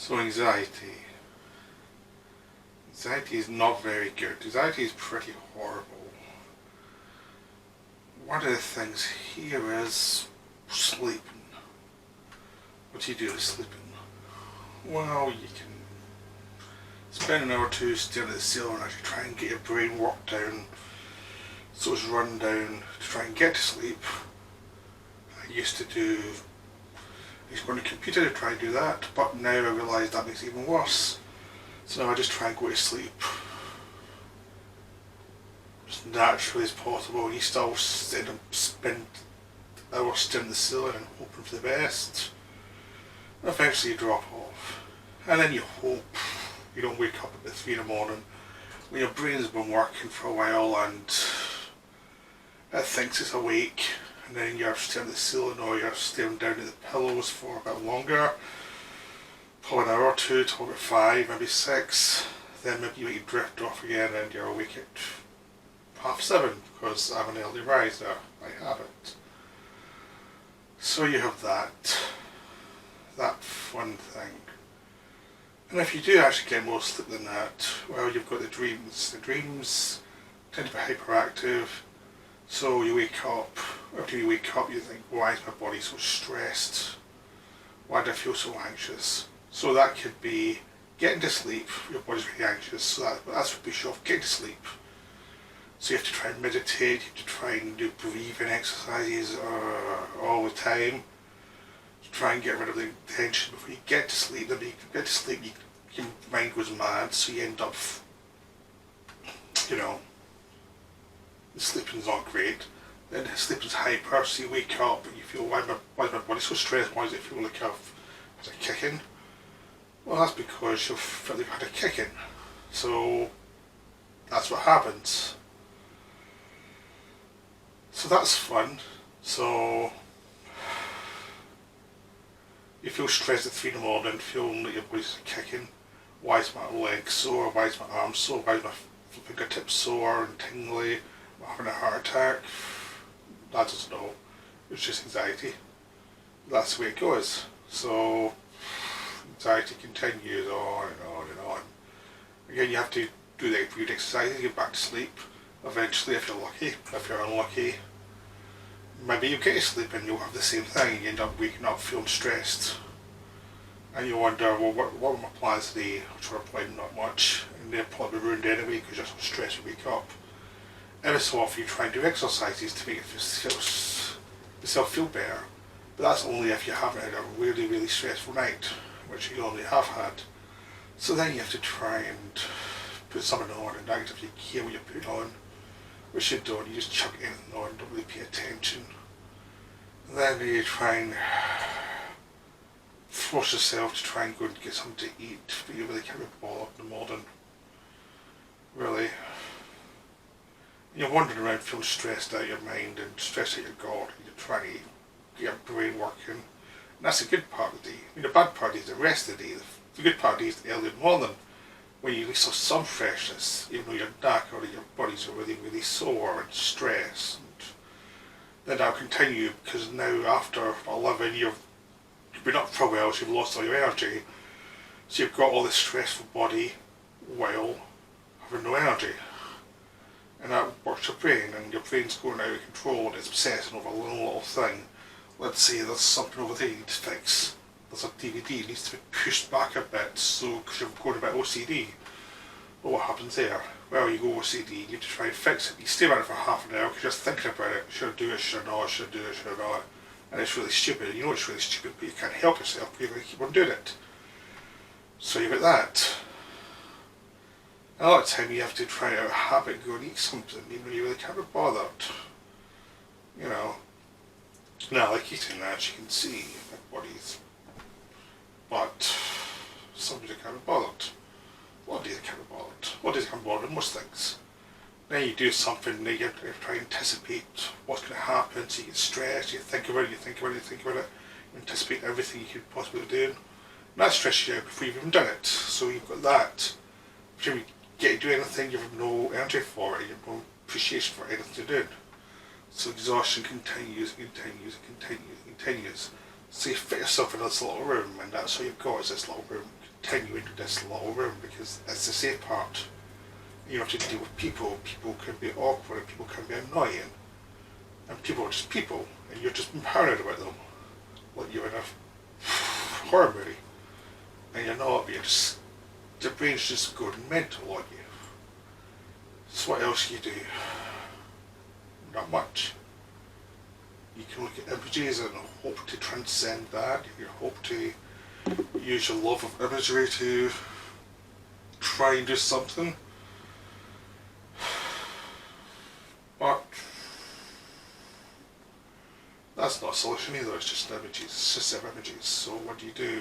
So anxiety. Anxiety is not very good. Anxiety is pretty horrible. One of the things here is sleeping. What do you do with sleeping? Well, you can spend an hour or two staring at the ceiling and actually try and get your brain worked down so it's run down to try and get to sleep. I used to go on the computer to try and do that, but now I realise that makes it even worse. So now I just try and go to sleep as naturally as possible, and you still spend hours staring at the ceiling and hoping for the best. And eventually you drop off. And then you hope you don't wake up at 3 in the morning when your brain's been working for a while and it thinks it's awake, and then you're staring at the ceiling or you're staring down at the pillows for a bit longer, probably an hour or two till about 5, maybe 6, then maybe you drift off again and you're awake at 7:30 because I'm an early riser, I have it. So you have that fun thing. And if you do actually get more sleep than that, well, you've got the dreams. The dreams tend to be hyperactive, so you wake up, after you wake up you think, why is my body so stressed? Why do I feel so anxious? So that could be getting to sleep, your body's really anxious, so that's what puts you off getting to sleep. So you have to try and meditate, you have to try and do breathing exercises all the time to try and get rid of the tension before you get to sleep. Then when you get to sleep, your mind goes mad, so you end up, the sleeping's not great. Then the sleeping's hyper, so you wake up and you feel, why is my body so stressed? Why does it feel like I've had a kick-in? Well, that's because you've felt like you've had a kick-in. So that's what happens. So that's fun. So you feel stressed at 3 in the morning, feeling that your body's kicking. Why is my leg sore? Why is my arm sore? Why is my fingertips sore and tingly? Am I having a heart attack? I don't know. It's just anxiety. That's the way it goes. So anxiety continues on and on and on. Again, you have to do the breathing exercises, get back to sleep. Eventually, if you're lucky. If you're unlucky, maybe you get to sleep and you'll have the same thing. You end up waking up feeling stressed. And you wonder, well, what were my plans today? Which were probably not much. And they're probably ruined anyway because you're so stressed you wake up. Every so often you try and do exercises to make yourself feel better. But that's only if you haven't had a really, really stressful night, which you normally have had. So then you have to try and put something on at night if you care what you put on. Which you don't, you just chuck anything on, don't really pay attention. And then you try and force yourself to try and go and get something to eat, but you really can't be bothered in the morning. Really. And you're wandering around feeling stressed out of your mind and stressed out your gut, and you're trying to get your brain working. And that's the good part of the day. I mean, the bad part is the rest of the day. The good part is the early morning, when you at least have some freshness, even though you're knackered or your body's really, really sore and stressed. And then that'll continue, because now after 11 you've been up for a while, so you've lost all your energy. So you've got all this stressful body while having no energy. And that works your brain, and your brain's going out of control and it's obsessing over a little thing. Let's say there's something over there you need to fix. There's a DVD, it needs to be pushed back a bit, so because you're going a bit OCD. But what happens there? Well, you go OCD, you have to try and fix it. You stay on it for half an hour because you're thinking about it. Should I do it? Should I not? Should I do it? Should I not? And it's really stupid. You know it's really stupid, but you can't help yourself. You're going to keep on doing it. So you've got that. And a lot of time you have to try out a habit and go and eat something, even though you really can't be bothered. Now, I like eating, as you can see, my body's. But some days I can't be bothered. A lot of days I can't be bothered. A lot of days I can't be bothered with most things. Then you do something, then you have to try and anticipate what's going to happen, so you get stressed, you think about it, you anticipate everything you could possibly do. And that stresses you out before you've even done it. So you've got that. If you get to do anything, you have no energy for it, you have no appreciation for anything to do. So exhaustion continues and continues and continues and continues. So you fit yourself in this little room, and that's all you've got is this little room. Continue into this little room because that's the safe part. You have to deal with people. People can be awkward, people can be annoying, and people are just people, and you're just paranoid about them, like you're in a horror movie, and you're not. You're just your brain's just going mental on you. So what else can you do? Not much. You can look at images and hope to transcend that. You hope to use your love of imagery to try and do something. But that's not a solution either, it's just images, it's just images. So what do?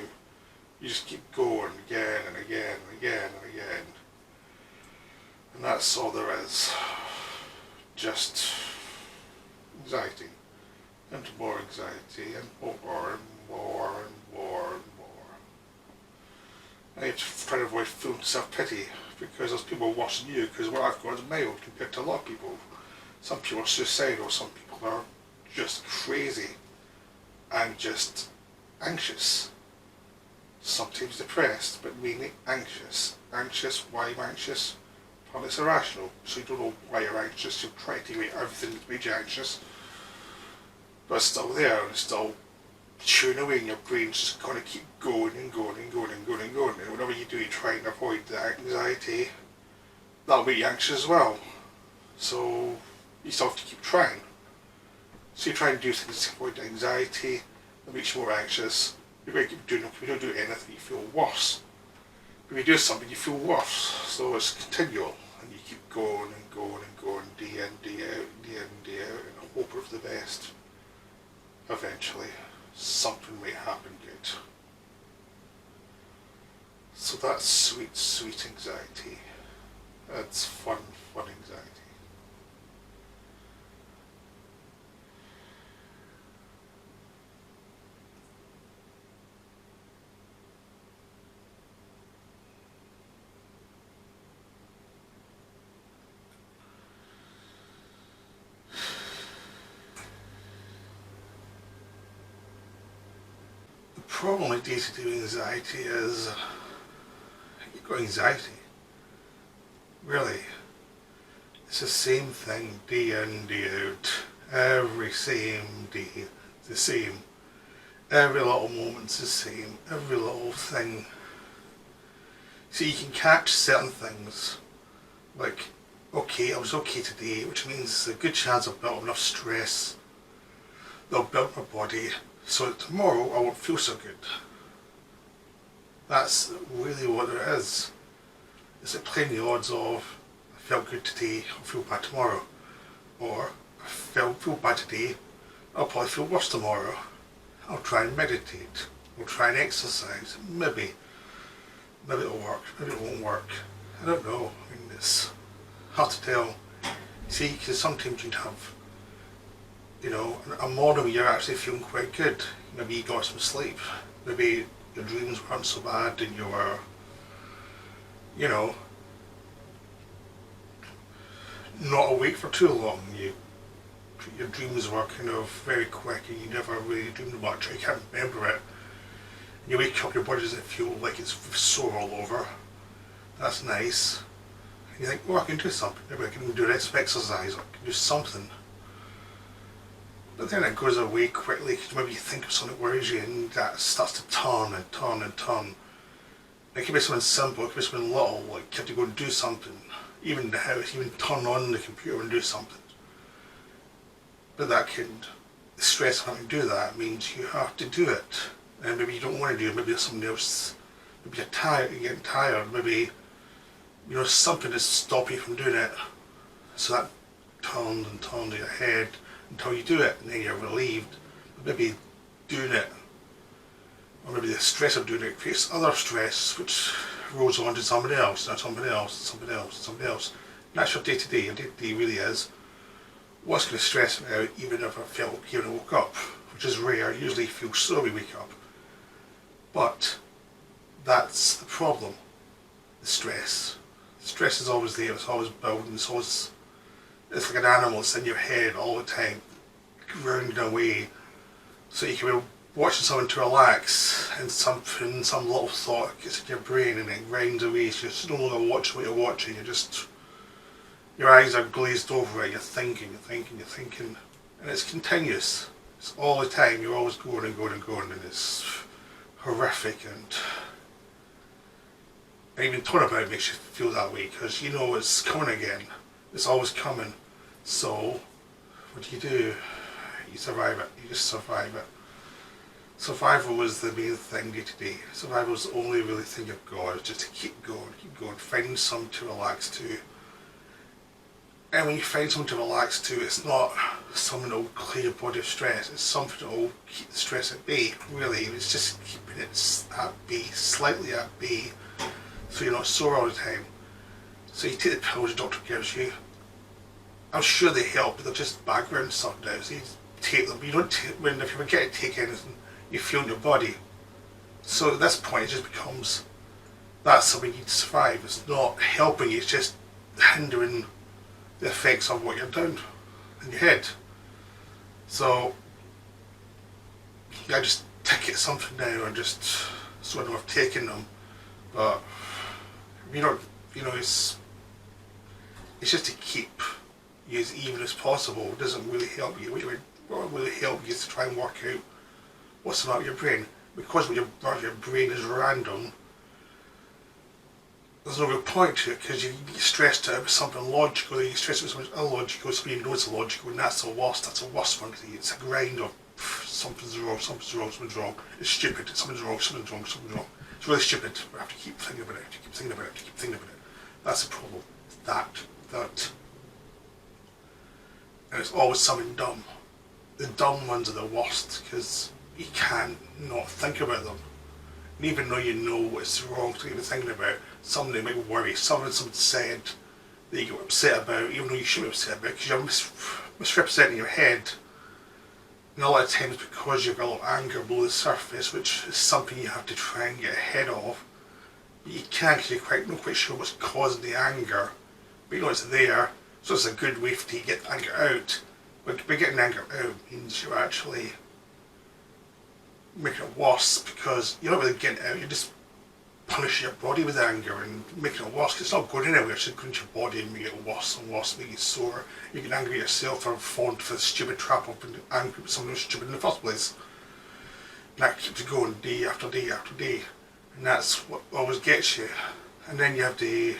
You just keep going again and again and again and again. And that's all there is. Just anxiety. And more anxiety, and more and more and more and more. And you have to try to avoid feeling self-pity, because there's people watching you, because what I've got is mild compared to a lot of people. Some people are suicidal, some people are just crazy and just anxious. Sometimes depressed, but mainly anxious. Anxious, why I'm anxious? Well, it's irrational, so you don't know why you're anxious, you're trying to take away everything that made you anxious. But it's still there, and it's still chewing away, and your brain's just going to keep going and going and going and going and going. And whatever you do, you try and avoid the anxiety. That'll make you anxious as well. So you still have to keep trying. So you try and do things to avoid the anxiety that makes you more anxious. You're going to keep doing it. If you don't do anything, you feel worse. If you do something, you feel worse. So it's continual, and you keep going and going and going, day in, day out, day in, day out, and hope for the best. Eventually, something might happen good. So that's sweet, sweet anxiety. That's fun, fun anxiety. The problem with day-to-day anxiety is you've got anxiety. Really. It's the same thing day in, day out. Every same day, the same. Every little moment's the same. Every little thing. So you can catch certain things. Like, okay, I was okay today, which means there's a good chance I've built enough stress that'll build my body so that tomorrow I won't feel so good. That's really what it is. It's like playing the odds of I felt good today, I'll feel bad tomorrow. Or I feel bad today, I'll probably feel worse tomorrow. I'll try and meditate. I'll try and exercise. Maybe it'll work, maybe it won't work. I don't know. I mean, it's hard to tell. See, because sometimes you'd have, you know, a morning where you're actually feeling quite good. Maybe you got some sleep. Maybe your dreams weren't so bad and you were, you know, not awake for too long. Your dreams were kind of very quick and you never really dreamed much, or you can't remember it. And you wake up, your body doesn't feel like it's sore all over. That's nice. And you think, well, I can do something. Maybe I can do some exercise, or I can do something. But then it goes away quickly because maybe you think of something that worries you and that starts to turn and turn and turn. It can be something simple, it can be something little, like you have to go and do something, even in the house, even turn on the computer and do something. But that can, the stress of having to do that means you have to do it. And maybe you don't want to do it, maybe there's something else, maybe you're tired, you're getting tired, maybe, you know, something is stopping you from doing it. So that turns and turns in your head until you do it, and then you're relieved. But maybe doing it, or maybe the stress of doing it creates other stress, which rolls on to somebody else, and somebody else, and somebody else, and somebody else. And that's your day-to-day. Your day-to-day really is what's going to stress me out, even if I felt okay when I woke up, which is rare. I usually feel slow when we wake up. But that's the problem, the stress. The stress is always there, it's always building, it's like an animal, it's in your head all the time, grinding away, so you can be watching someone to relax, and some little thought gets in your brain and it grinds away. So you're just no longer watching what you're watching. You're just, your eyes are glazed over it. You're thinking, and it's continuous. It's all the time. You're always going and going and going, and it's horrific. And even talking about it makes you feel that way because you know it's coming again. It's always coming. So what do? You survive it. You just survive it. Survival is the main thing day to day. Survival is the only really thing you've got, is just to keep going, find something to relax to. And when you find something to relax to, it's not something that will clear your body of stress, it's something that will keep the stress at bay, really. It's just keeping it at bay, slightly at bay, so you're not sore all the time. So you take the pills your doctor gives you. I'm sure they help, but they're just background stuff now, so you take them. You don't take, if you forget to take anything, you feel in your body. So at this point it just becomes, that's something you need to survive. It's not helping you, it's just hindering the effects of what you're doing in your head. So I just take it something now and just so I know I've taken them. But you don't, it's just to keep you as even as possible. It doesn't really help you. What will really help you is to try and work out what's the matter with your brain. Because your brain is random, there's no real point to it because you get stressed out with something logical, you get stressed out with something illogical, so you know it's illogical, and that's the worst one. It's a grind of something's wrong, it's stupid, something's wrong. It's really stupid, but I have to keep thinking about it, That's the problem. That. And it's always something dumb. The dumb ones are the worst because you can't not think about them. And even though you know it's the wrong thing to be thinking about, something that might worry, something someone said that you get upset about, even though you shouldn't be upset about, because you're misrepresenting your head. And a lot of times because you've got a lot of anger below the surface, which is something you have to try and get ahead of. But you can't because you're not quite sure what's causing the anger. But you know it's there, so it's a good way to get the anger out. But getting anger out means you're actually making it worse because you're not really getting it out, you're just punishing your body with anger and making it worse. It's not going anywhere, it's just going to your body and making it worse and worse, making you sore. You get angry at yourself for falling for the stupid trap of being angry with someone who's stupid in the first place. And that keeps you going day after day after day. And that's what always gets you. And then you have to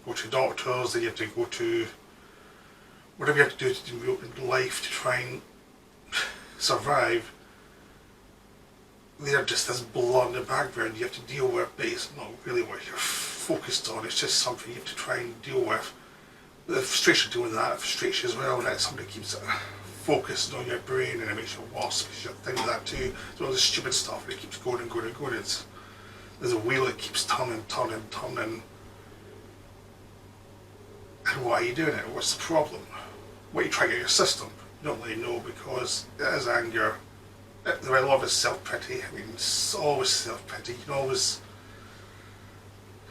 go to doctors, then you have to go to whatever you have to do in life to try and survive. They're just this blood in the background you have to deal with, but it's not really what you're focused on, it's just something you have to try and deal with. The frustration doing that, it frustrates you as well, and that's something that keeps it focused on your brain and it makes you worse because you're thinking that too. There's all this stupid stuff and it keeps going and going and going. There's a wheel that keeps turning. And why are you doing it? What's the problem? What are you trying to get your system? You don't really know because it is anger. The way I love is self-pity. I mean, it's always self-pity. You can always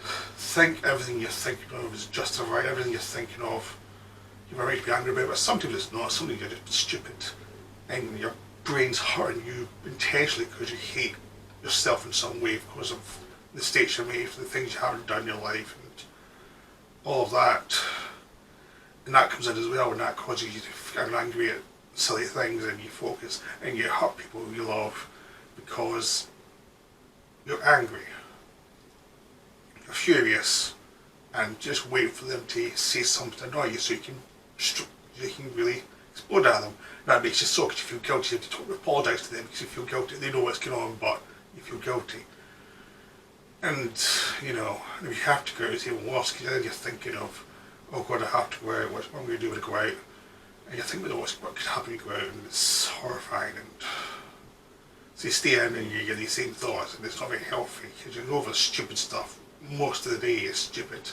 think everything you're thinking of is justified, everything you're thinking of you have a right to be angry about, but sometimes it's not. Sometimes you're just stupid and your brain's hurting you intentionally because you hate yourself in some way because of the mistakes you made, for the things you haven't done in your life and all of that. And that comes in as well, and that causes you to get angry at silly things and you focus and you hurt people you love because you're angry, you're furious, and just wait for them to say something to annoy you so you can really explode at them. That makes you so, because you feel guilty. You have to apologise to them because you feel guilty. They know what's going on, but you feel guilty. And if you have to go out, it's even worse because then you're thinking of, oh God, I have to go out. What am I going to do when I go out? And you think about what could happen when you go out, and it's horrifying. And so you stay in and you get these same thoughts, and it's not very healthy because you know the stupid stuff. Most of the day is stupid.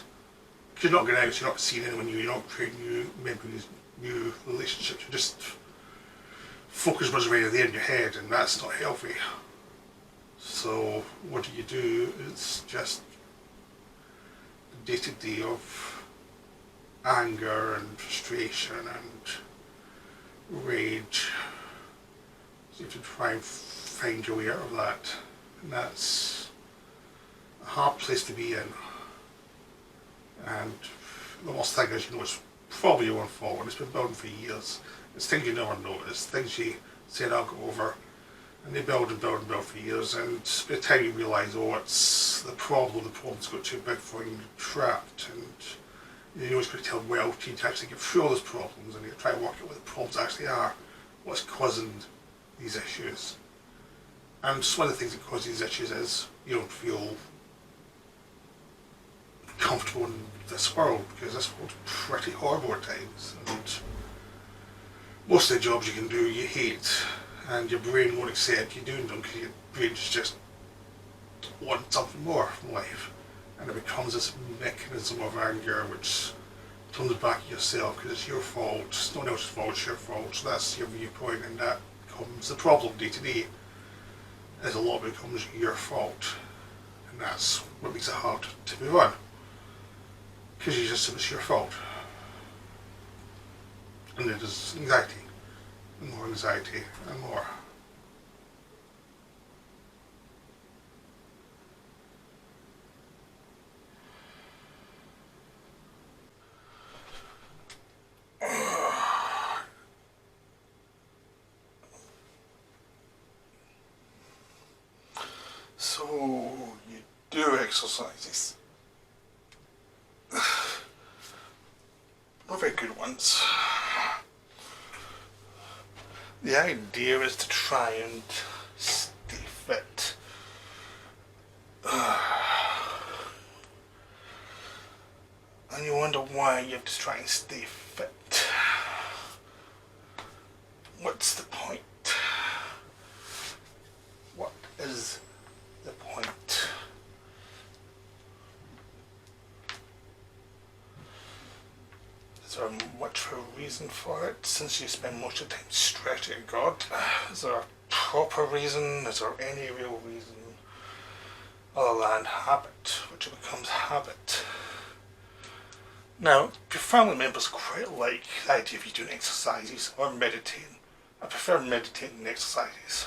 Because you're not going out, so you're not seeing anyone new, you're not creating new memories, new relationships. You're just focus was right there in your head, and that's not healthy. So what do? It's just the day-to-day of anger and frustration and rage. So you have to try and find your way out of that. And that's a hard place to be in. And the worst thing is, it's probably your own fault, and it's been building for years. It's things you never notice, things you say, I'll go over, and they build and build and build for years, and by the time you realise, it's the problem's got too big for you, and you're trapped, and you know it's going to take a while to actually get through all those problems, and you try to work out what the problems actually are, what's causing these issues. And just one of the things that causes these issues is you don't feel comfortable in this world, because this world's pretty horrible at times, and most of the jobs you can do you hate, and your brain won't accept you doing them because your brain's just want something more from life, and it becomes this mechanism of anger which comes back at yourself because it's your fault, it's no one else's fault, it's your fault. So that's your viewpoint, and that becomes the problem day to day, as a lot becomes your fault, and that's what makes it hard to move on, because you just assume it's your fault. And it is anxiety, and more anxiety, and more. So, you do exercises. Not very good ones. The idea is to try and stay fit. And you wonder why you have to try and stay fit. What's the point? What is the point? Is there much of a reason for it, since you spend most of the time stretching God? Is there a proper reason? Is there any real reason other than habit, which becomes habit? Now, your family members quite like the idea of you doing exercises or meditating. I prefer meditating than exercises.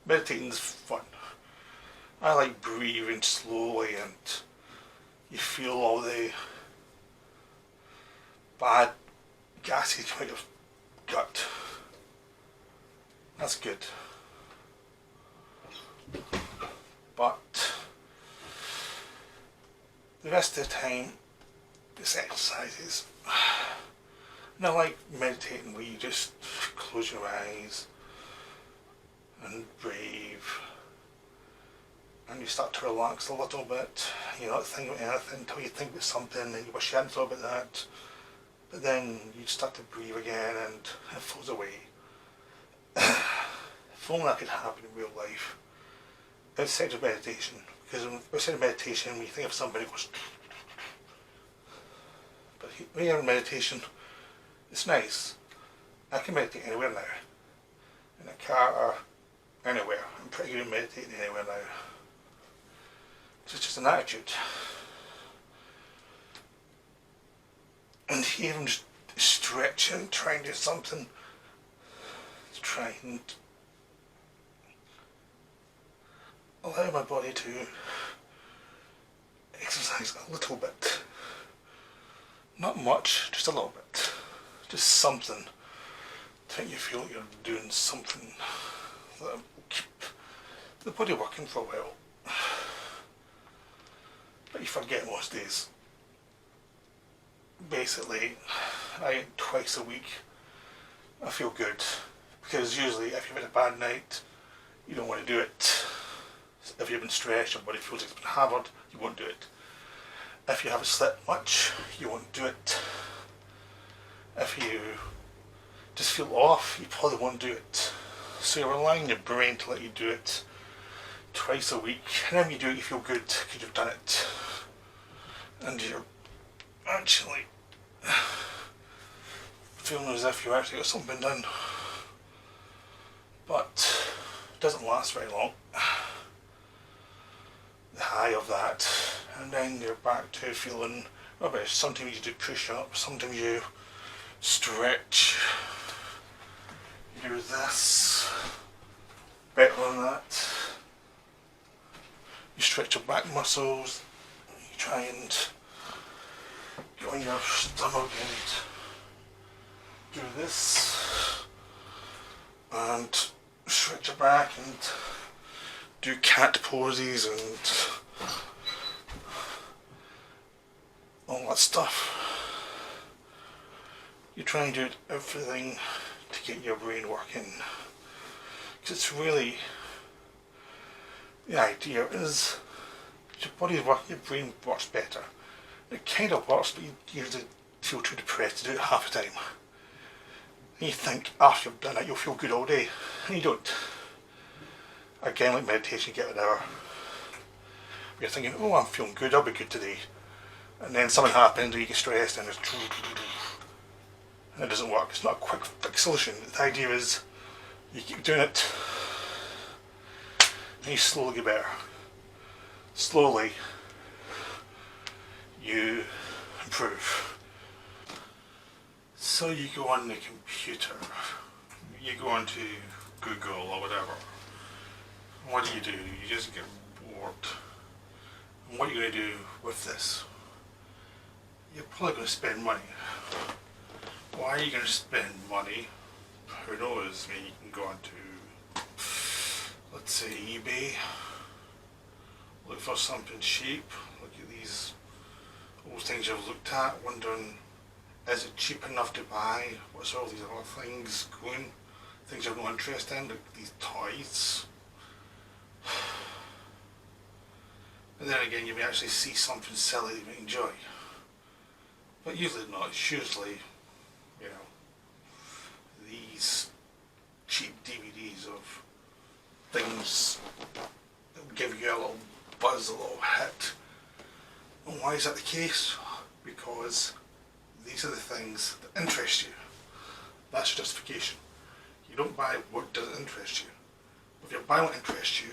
Meditating is fun. I like breathing slowly, and you feel all the bad gases come out of your gut. That's good. But the rest of the time, it's exercises. And I like meditating where you just close your eyes and breathe, and you start to relax a little bit. You're not thinking about anything until you think of something and you wish you hadn't thought about that. But then you start to breathe again and it flows away. If only that could happen in real life. Outside of meditation. Because outside of meditation, when you think of somebody, it goes. But when you're in meditation, it's nice. I can meditate anywhere now. In a car or anywhere. I'm pretty good at meditating anywhere now. It's just an attitude. And even just stretching, trying to do something, trying to allow my body to exercise a little bit. Not much, just a little bit. Just something to make you feel you're doing something that will keep the body working for a while. But you forget most days. Basically, I eat twice a week. I feel good, because usually if you've had a bad night, you don't want to do it. If you've been stressed, your body feels like it's been hammered, you won't do it. If you haven't slept much, you won't do it. If you just feel off, you probably won't do it. So you're relying on your brain to let you do it twice a week, and then when you do it, you feel good because you've done it. And you're actually feeling as if you actually got something done. But it doesn't last very long. The high of that, and then you're back to feeling rubbish. Sometimes you do push-ups, sometimes you stretch, you do this, better than that. You stretch your back muscles, you try and get on your stomach and do this, and stretch your back and do cat poses and all that stuff. You try and do everything to get your brain working, because it's really, the idea is your body's working, your brain works better. It kind of works, but you usually feel too depressed to do it half the time. And you think after you've done it you'll feel good all day, and you don't. Again, like meditation, you get an hour. You're thinking, oh, I'm feeling good, I'll be good today. And then something happens, and you get stressed, and it's and it doesn't work. It's not a quick fix solution. The idea is you keep doing it, and you slowly get better. Slowly, you improve. So you go on the computer, you go onto Google or whatever. What do? You just get bored. And what are you going to do with this? You're probably going to spend money. Why are you going to spend money? Who knows? I mean, you can go onto, let's say, eBay, look for something cheap, look at these old things you've looked at, wondering, is it cheap enough to buy? What's all these other things going? Things you've no interest in, like these toys. And then again, you may actually see something silly you may enjoy. But usually not. It's usually, you know, these cheap DVDs of things that will give you a little buzz, a little hit. And why is that the case? Because these are the things that interest you. That's your justification. You don't buy what doesn't interest you. If you buy what interests you,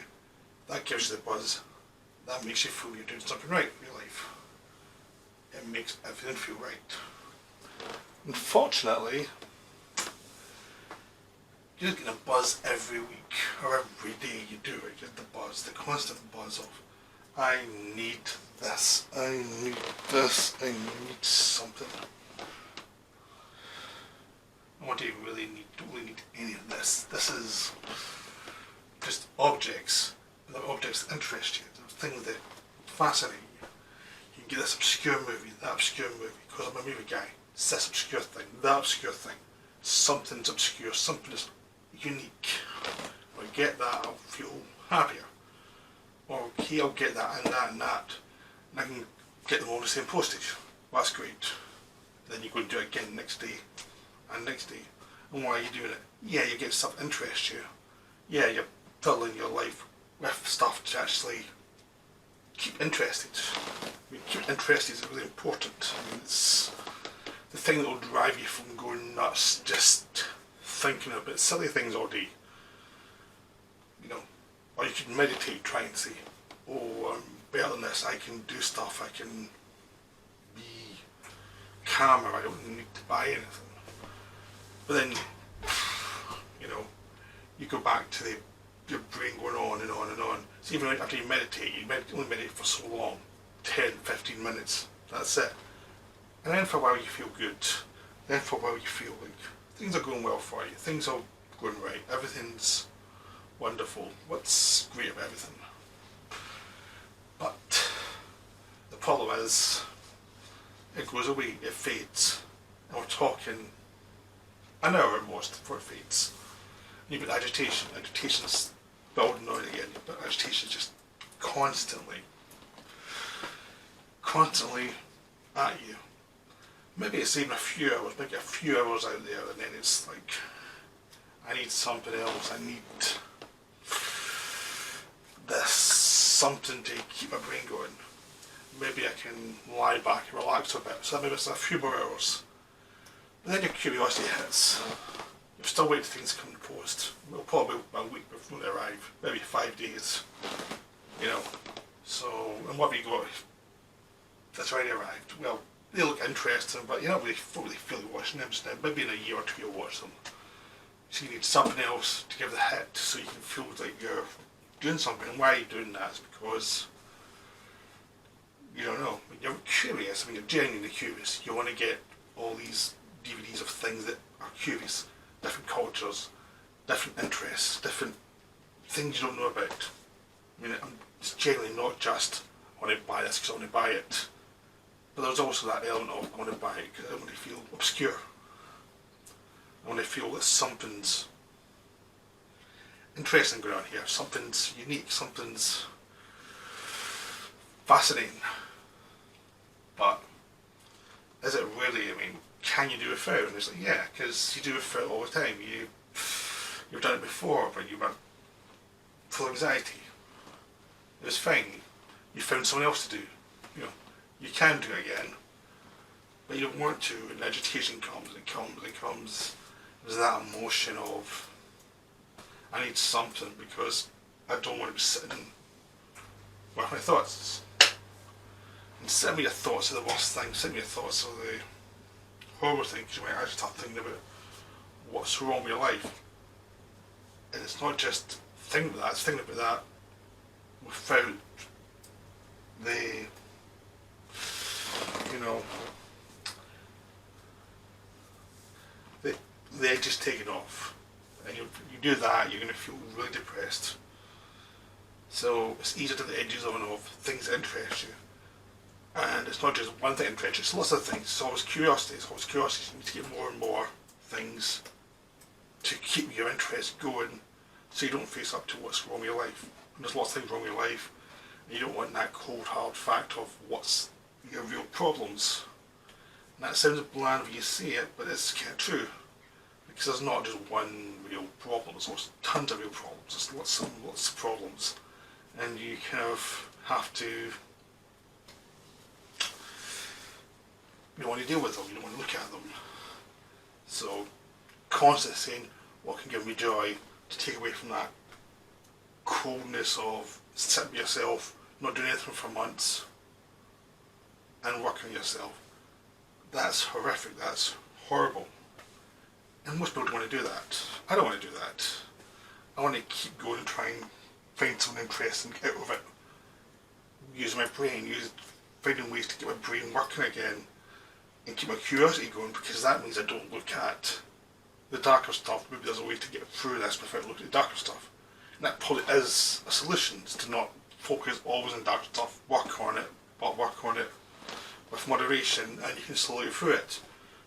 that gives you the buzz. That makes you feel you're doing something right in your life. It makes everything feel right. Unfortunately, you don't get a buzz every week or every day you do it. You get the buzz, the constant buzz of, I need this, I need this, I need something. What do you really need? Don't really need any of this. This is just objects, the objects that interest you, the things that fascinate you. You can get this obscure movie, that obscure movie, because I'm a movie guy. It's this obscure thing, that obscure thing. Something's obscure, something is unique. If I get that, I'll feel happier. Or okay, I'll get that and that and that, and I can get them all the same postage. Well, that's great. Then you go and do it again next day and next day. And why are you doing it? Yeah, you get stuff that interests you. Yeah, you're filling your life with stuff to actually keep interested. I mean, keep interested is really important. I mean, it's the thing that will drive you from going nuts just thinking about silly things all day. You know, or you can meditate, try and say, oh, I'm better than this, I can do stuff, I can be calmer, I don't need to buy anything. But then, you know, you go back to your brain going on and on and on. So even after you meditate, only meditate for so long, 10, 15 minutes, that's it. And then for a while you feel good. Then for a while you feel like things are going well for you, things are going right, everything's wonderful. What's great about everything? But the problem is, it goes away, it fades. And we're talking an hour at most before it fades. And you've got agitation. Agitation's building on again, but agitation is just constantly at you. Maybe it's even a few hours, maybe a few hours out there, and then it's like, I need something else, I need this, something to keep my brain going. Maybe I can lie back and relax a bit, so maybe it's a few more hours. But then your curiosity hits. You're still waiting for things to come to post. It'll probably be a week before they arrive, maybe 5 days, you know. So, and what have you got that's already arrived? Well, they look interesting, but you're not really fully watching them, so maybe in a year or two you'll watch them. So you need something else to give the hit so you can feel like you're doing something. And why are you doing that? It's because you don't know. When you're curious, when you're genuinely curious, you want to get all these DVDs of things that are curious, different cultures, different interests, different things you don't know about. I mean, it's generally not just, I want to buy this because I want to buy it. But there's also that element of, I want to buy it because I want to feel obscure. I want to feel that something's interesting going on here, something's unique, something's fascinating. But is it really? I mean, can you do without? And it's like, yeah, because you do without all the time. You've done it before, but you were full of anxiety. It was fine. You found someone else to do. You know, you can do it again, but you don't want to. And agitation comes. There's that emotion of, I need something because I don't want to be sitting with my thoughts. And sitting with your thoughts are the worst thing. Sitting with your thoughts are the horrible thing, because you might actually start thinking about what's wrong with your life. And it's not just thinking about that, it's thinking about that without the, you know, the edge is taken off. And you do that, you're going to feel really depressed. So it's easier to the edges on of things that interest you. And it's not just one thing that interests you, it's lots of things. It's always curiosity. It's always curiosity. You need to get more and more things to keep your interest going so you don't face up to what's wrong with your life. And there's lots of things wrong with your life. And you don't want that cold hard fact of what's your real problems. And that sounds bland when you say it, but it's kind of true. Because there's not just one real problem, there's tons of real problems, there's lots of problems. And you kind of have to, you don't want to deal with them, you don't want to look at them. So, constantly saying what can give me joy to take away from that coldness of sitting with yourself, not doing anything for months, and working on yourself. That's horrific, that's horrible. And most people don't want to do that. I don't want to do that. I want to keep going and try and find something interesting out of it. Use my brain, finding ways to get my brain working again and keep my curiosity going, because that means I don't look at the darker stuff. Maybe there's a way to get through this without looking at the darker stuff. And that probably is a solution, is to not focus always on darker stuff, work on it, but work on it with moderation, and you can slowly get through it.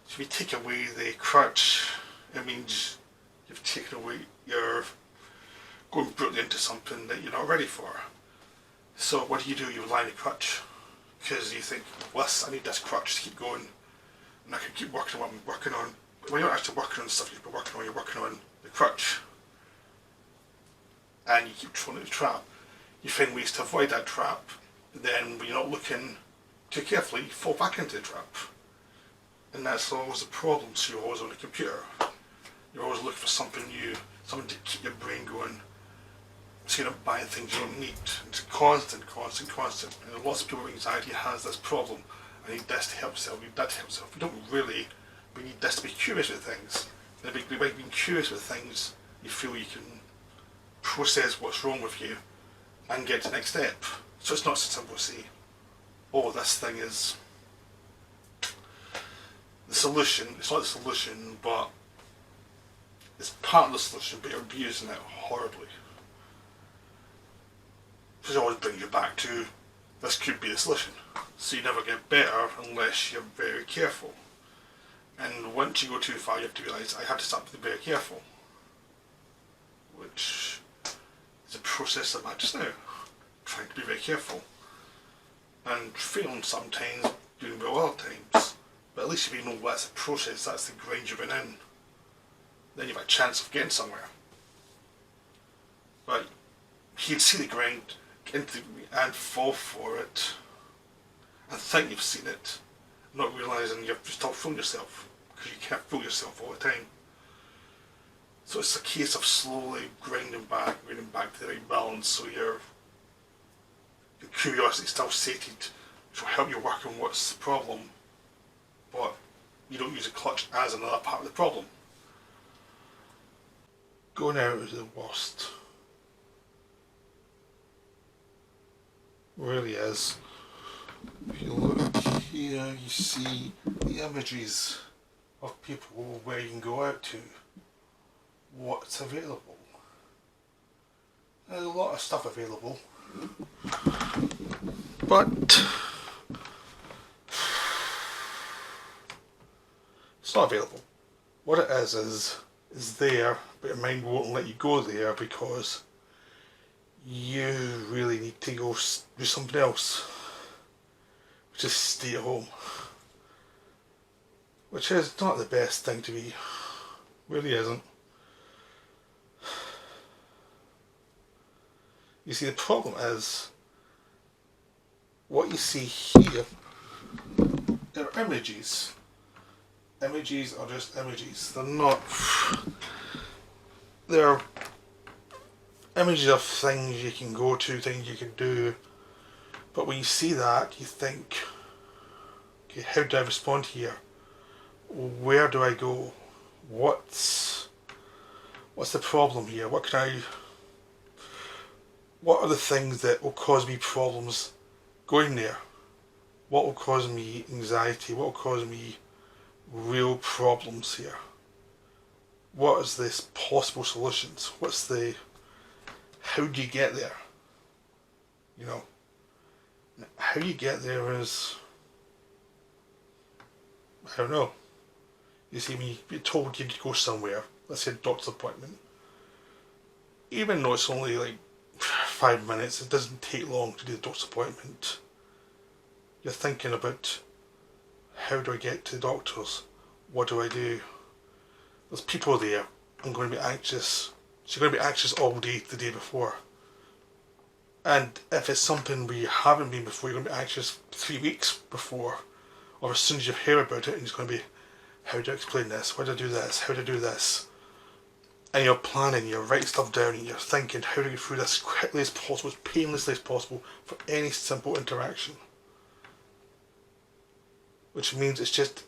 So if you take away the crutch, it means you've taken away, you're going brutally into something that you're not ready for. So what do? You rely on the crutch, because you think, well, I need this crutch to keep going, and I can keep working on what I'm working on. But when you're not actually working on stuff you're working on the crutch, and you keep throwing it in the trap. You find ways to avoid that trap, then when you're not looking too carefully, you fall back into the trap. And that's always the problem. So you're always on the computer. You're always looking for something new, something to keep your brain going. So you're not buying things you don't need. It's constant. And lots of people with anxiety has this problem. I need this to help myself, I need that to help myself. We don't really, we need this to be curious with things. And by being curious with things, you feel you can process what's wrong with you and get to the next step. So it's not so simple to say, oh, this thing is the solution. It's not the solution, but it's part of the solution, but you're abusing it horribly. Which always brings you back to, this could be the solution. So you never get better unless you're very careful. And once you go too far, you have to realise, I have to start being very careful. Which is a process I'm at just now. Trying to be very careful. And failing sometimes, doing well other times. But at least if you know that's the process, that's the grind you've been in, then you've a chance of getting somewhere. But you'd see the grind, get into and fall for it, and think you've seen it, not realising you've stopped fooling yourself, because you can't fool yourself all the time. So it's a case of slowly grinding back to the right balance, so your curiosity is still sated, which will help you work on what's the problem, but you don't use a clutch as another part of the problem. Going out is the worst. It really is. If you look here, you see the images of people where you can go out to, what's available. There's a lot of stuff available, but it's not available. What it is there, but your mind won't let you go there because you really need to go do something else, which is stay at home, which is not the best thing to be, really isn't. You see, the problem is, what you see here are images. Images are just images. They're not... They're images of things you can go to, things you can do. But when you see that, you think, okay, how do I respond here? Where do I go? What's the problem here? What are the things that will cause me problems going there? What will cause me anxiety? What will cause me real problems here? What is this possible solutions? How do you get there? You know, how you get there is, I don't know. You see, when you're told you need to go somewhere, let's say a doctor's appointment, even though it's only like 5 minutes, it doesn't take long to do the doctor's appointment. You're thinking about, how do I get to the doctors? What do I do? There's people there. I'm going to be anxious. So you're going to be anxious all day the day before. And if it's something where you haven't been before, you're going to be anxious 3 weeks before. Or as soon as you hear about it, and it's going to be, how do I explain this? Why do I do this? How do I do this? And you're planning, you're writing stuff down, and you're thinking how to get through this as quickly as possible, as painlessly as possible for any simple interaction. Which means it's just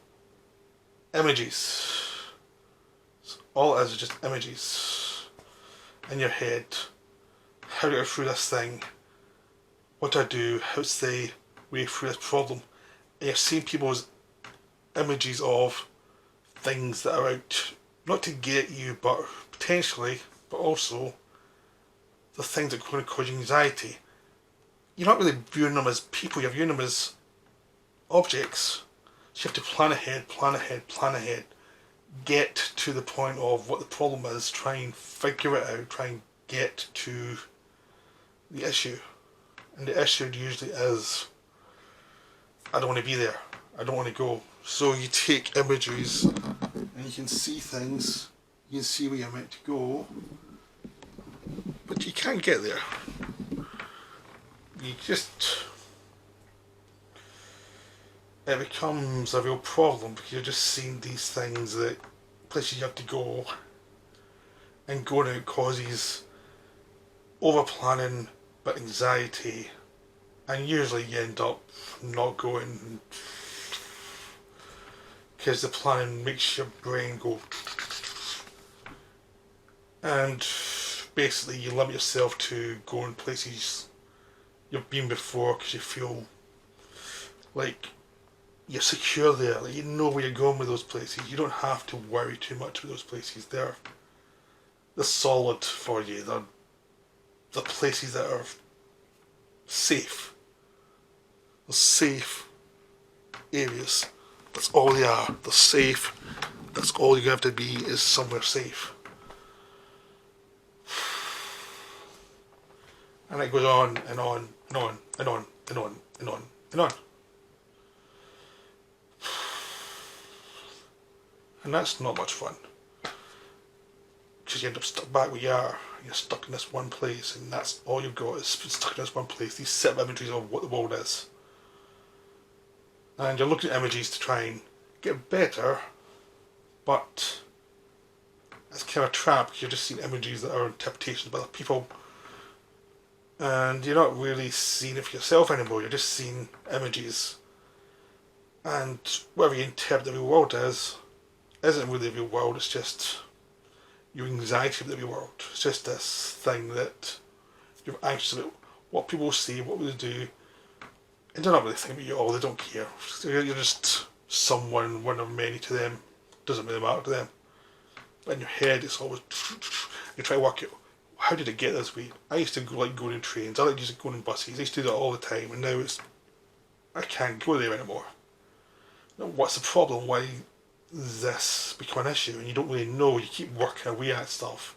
images. So all it is just images in your head. How do I get through this thing? What do I do? How's the way through this problem? And you're seeing people's images of things that are out, not to get you, but potentially, but also the things that are going to cause you anxiety. You're not really viewing them as people, you're viewing them as objects. So you have to plan ahead, plan ahead, plan ahead. Get to the point of what the problem is, try and figure it out, try and get to the issue. And the issue usually is, I don't want to be there, I don't want to go. So you take images and you can see things, you can see where you're meant to go, but you can't get there. It becomes a real problem because you're just seeing these things, that places you have to go, and going out causes over planning but anxiety, and usually you end up not going because the planning makes your brain go, and basically you limit yourself to going places you've been before because you feel like you're secure there, like you know where you're going with those places. You don't have to worry too much with those places. They're solid for you. They're the places that are safe. They're safe areas. That's all they are. They're safe. That's all you have to be, is somewhere safe. And it goes on and on and on and on and on and on and on. And that's not much fun. Because you end up stuck back where you are. You're stuck in this one place, and that's all you've got, is stuck in this one place. These set of images of what the world is. And you're looking at images to try and get better, but it's kind of a trap because you're just seeing images that are interpretations by other people. And you're not really seeing it for yourself anymore, you're just seeing images. And whatever you interpret the real world as isn't really the real world, it's just your anxiety about the world. It's just this thing that you're anxious about what people will say, what will they do, and they're not really thinking about you at all. They don't care. You're just someone, one of many to them. Doesn't really matter to them. But in your head, it's always you try to work out how did it get this way. I used to like going on trains. I like just going on buses. I used to do that all the time, and now I can't go there anymore. Now, what's the problem? Why this become an issue? And you don't really know. You keep working away at stuff,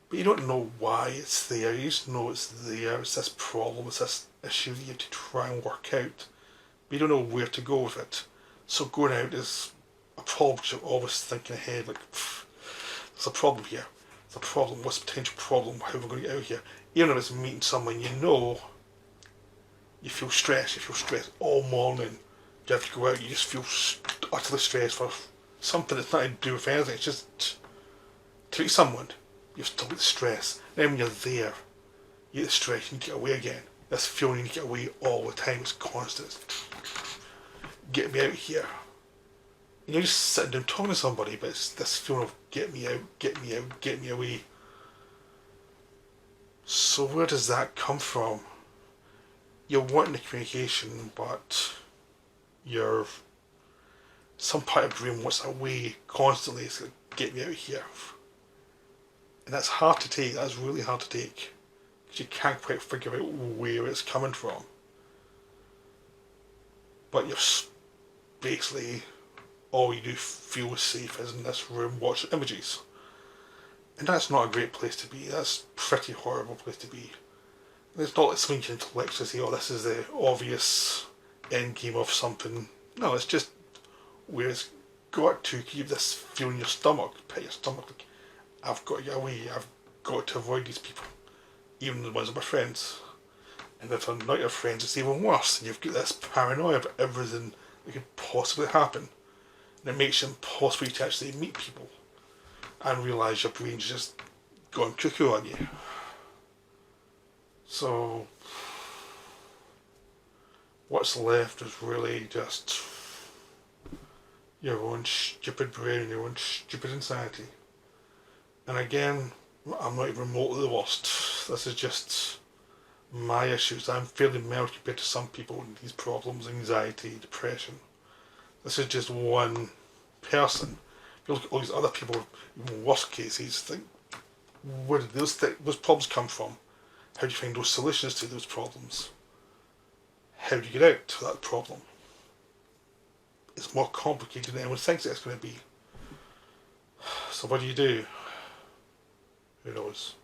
but you don't know why it's there. You just know it's there. It's this problem. It's this issue that you have to try and work out, but you don't know where to go with it. So going out is a problem because you're always thinking ahead, like, there's a problem here. There's a problem. What's the potential problem? How are we going to get out here? Even if it's meeting someone you know, you feel stressed. You feel stressed all morning. You have to go out. You just feel utterly stressed for something that's nothing to do with anything. It's just to meet someone. You still get the stress. Then when you're there, you get the stress and you get away again. This feeling you get away all the time. It's constant. It's, get me out here. And you're just sitting down talking to somebody, but it's this feeling of get me out, get me out, get me away. So where does that come from? You're wanting the communication, but you're some part of your brain wants away constantly. It's like, get me out of here. And that's hard to take. That's really hard to take. Because you can't quite figure out where it's coming from. But you're basically, all you do feel safe is in this room watching images. And that's not a great place to be. That's a pretty horrible place to be. And it's not like something you can intellectually say, oh, this is the obvious end game of something. No, it's just where it's got to keep this feeling in your stomach, pit your stomach, like, I've got to get away, I've got to avoid these people. Even the ones that are my friends. And if they're not your friends, it's even worse. And you've got this paranoia about everything that could possibly happen. And it makes it impossible to actually meet people and realise your brain's just gone cuckoo on you. So what's left is really just your own stupid brain and your own stupid insanity. And again, I'm not even remotely the worst. This is just my issues. I'm fairly mild compared to some people with these problems, anxiety, depression. This is just one person. If you look at all these other people, even worse cases, think, where did those problems come from? How do you find those solutions to those problems? How do you get out of that problem? It's more complicated than anyone thinks it's going to be. So what do you do? Who knows?